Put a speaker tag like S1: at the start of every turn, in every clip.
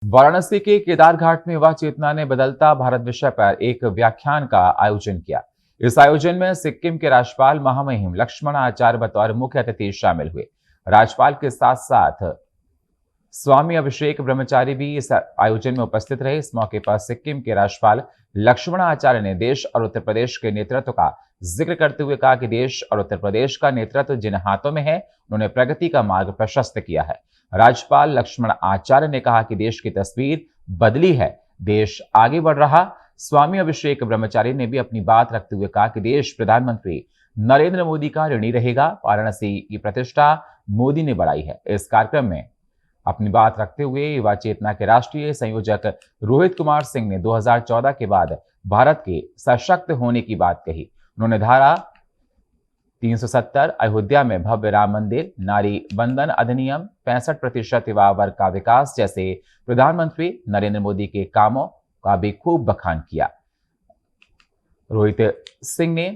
S1: वाराणसी के केदार घाट में युवा चेतना ने बदलता भारत विषय पर एक व्याख्यान का आयोजन किया। इस आयोजन में सिक्किम के राज्यपाल महामहिम लक्ष्मण आचार्य बतौर मुख्य अतिथि शामिल हुए। राज्यपाल के साथ साथ स्वामी अभिषेक ब्रह्मचारी भी इस आयोजन में उपस्थित रहे। इस मौके पर सिक्किम के राज्यपाल लक्ष्मण आचार्य ने देश और उत्तर प्रदेश के नेतृत्व का जिक्र करते हुए कहा कि देश और उत्तर प्रदेश का नेतृत्व जिन हाथों में है, उन्होंने प्रगति का मार्ग प्रशस्त किया है। राज्यपाल लक्ष्मण आचार्य ने कहा कि देश की तस्वीर बदली है, देश आगे बढ़ रहा। स्वामी अभिषेक ब्रह्मचारी ने भी अपनी बात रखते हुए कहा कि देश प्रधानमंत्री नरेंद्र मोदी का ऋणी रहेगा। वाराणसी की प्रतिष्ठा मोदी ने बढ़ाई है। इस कार्यक्रम में अपनी बात रखते हुए युवा चेतना के राष्ट्रीय संयोजक रोहित कुमार सिंह ने 2014 के बाद भारत के सशक्त होने की बात कही। उन्होंने धारा 370, अयोध्या में भव्य राम मंदिर, नारी वंदन अधिनियम, 65% युवा वर्ग का विकास जैसे प्रधानमंत्री नरेंद्र मोदी के कामों का भी खूब बखान किया। रोहित सिंह ने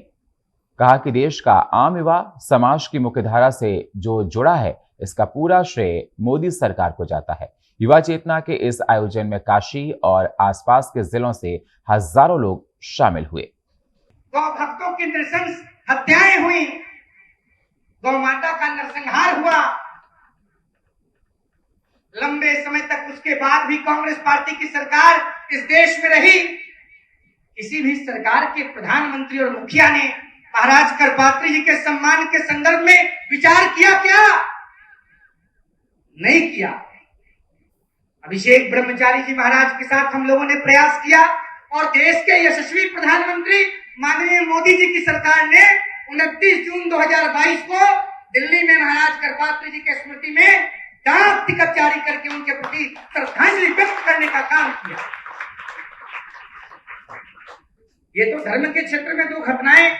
S1: कहा कि देश का आम युवा समाज की मुख्यधारा से जो जुड़ा है, इसका पूरा श्रेय मोदी सरकार को जाता है। युवा चेतना के इस आयोजन में काशी और आसपास के जिलों से हजारों लोग शामिल हुए।
S2: गौ भक्तों की नृशंस हत्याएं हुई, गौ माता का नरसंहार हुआ। लंबे समय तक उसके बाद भी कांग्रेस पार्टी की सरकार इस देश में रही। किसी भी सरकार के प्रधानमंत्री और मुखिया ने महाराज करपात्री जी के सम्मान के संदर्भ में विचार किया क्या? नहीं किया। अभिषेक ब्रह्मचारी जी महाराज के साथ हम लोगों ने प्रयास किया और देश के यशस्वी प्रधानमंत्री माननीय मोदी जी की सरकार ने 29 जून 2022 को दिल्ली में महाराज करपात्री जी के स्मृति में डाक टिकट जारी करके उनके प्रति श्रद्धांजलि व्यक्त करने का काम किया। ये तो धर्म के क्षेत्र में 2 घटनाएं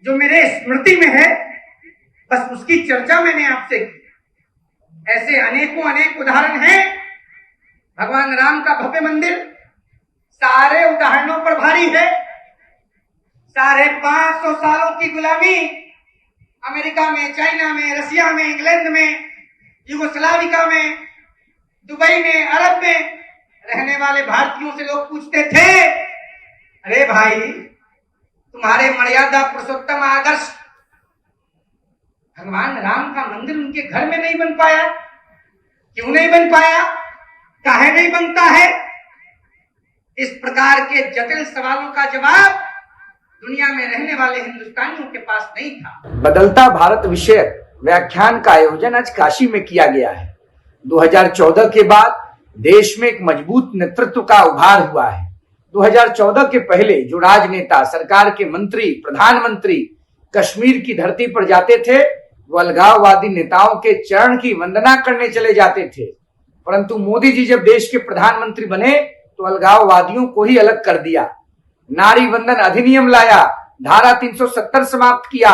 S2: जो मेरे स्मृति में है, बस उसकी चर्चा मैंने आपसे की। ऐसे अनेक उदाहरण हैं। भगवान राम का भव्य मंदिर सारे उदाहरणों पर भारी है। 550 सालों की गुलामी अमेरिका में, चाइना में, रसिया में, इंग्लैंड में, युगोस्लाविया में, दुबई में, अरब में रहने वाले भारतीयों से लोग पूछते थे, अरे भाई तुम्हारे मर्यादा पुरुषोत्तम आदर्श भगवान राम का मंदिर उनके घर में नहीं बन पाया, क्यों नहीं बन पाया, काहे नहीं बनता है? इस प्रकार के जटिल सवालों का जवाब दुनिया में रहने वाले हिंदुस्तानियों के पास नहीं था।
S3: बदलता भारत विषयक व्याख्यान का आयोजन आज काशी में किया गया है। 2014 के बाद देश में एक मजबूत नेतृत्व का उभार हुआ है। 2014 के पहले जो राजनेता, सरकार के मंत्री, प्रधानमंत्री कश्मीर की धरती पर जाते थे, वो अलगाववादी नेताओं के चरण की वंदना करने चले जाते थे। परंतु मोदी जी जब देश के प्रधानमंत्री बने तो अलगाववादियों को ही अलग कर दिया। नारी वंदन अधिनियम लाया, धारा 370 समाप्त किया,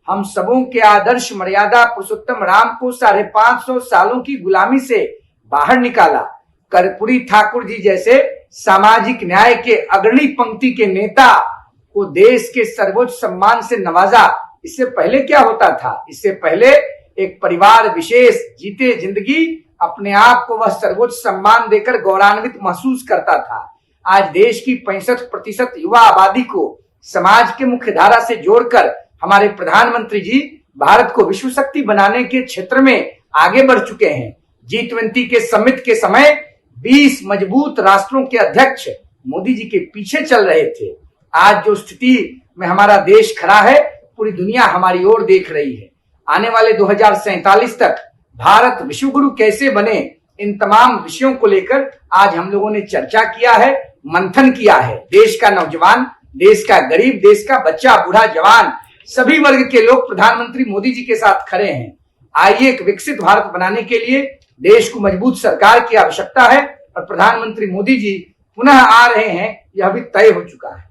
S3: हम सबों के आदर्श मर्यादा पुरुषोत्तम राम को 550 सालों की गुलामी से बाहर निकाला। कर्पूरी ठाकुर जी जैसे सामाजिक न्याय के अग्रणी पंक्ति के नेता को देश के सर्वोच्च सम्मान से नवाजा। इससे पहले क्या होता था? इससे पहले एक परिवार विशेष जीते जिंदगी अपने आप को वह सर्वोच्च सम्मान देकर गौरवान्वित महसूस करता था। आज देश की 65% युवा आबादी को समाज के मुख्य धारा से जोड़कर हमारे प्रधानमंत्री जी भारत को विश्व शक्ति बनाने के क्षेत्र में आगे बढ़ चुके हैं। G20 के समिट के समय 20 मजबूत राष्ट्रों के अध्यक्ष मोदी जी के पीछे चल रहे थे। आज जो स्थिति में हमारा देश खड़ा है, पूरी दुनिया हमारी ओर देख रही है। आने वाले 2047 तक भारत विश्व गुरु कैसे बने, इन तमाम विषयों को लेकर आज हम लोगों ने चर्चा किया है, मंथन किया है। देश का नौजवान, देश का गरीब, देश का बच्चा, बूढ़ा, जवान, सभी वर्ग के लोग प्रधानमंत्री मोदी जी के साथ खड़े हैं। आइए एक विकसित भारत बनाने के लिए देश को मजबूत सरकार की आवश्यकता है और प्रधानमंत्री मोदी जी पुनः आ रहे हैं, यह भी तय हो चुका है।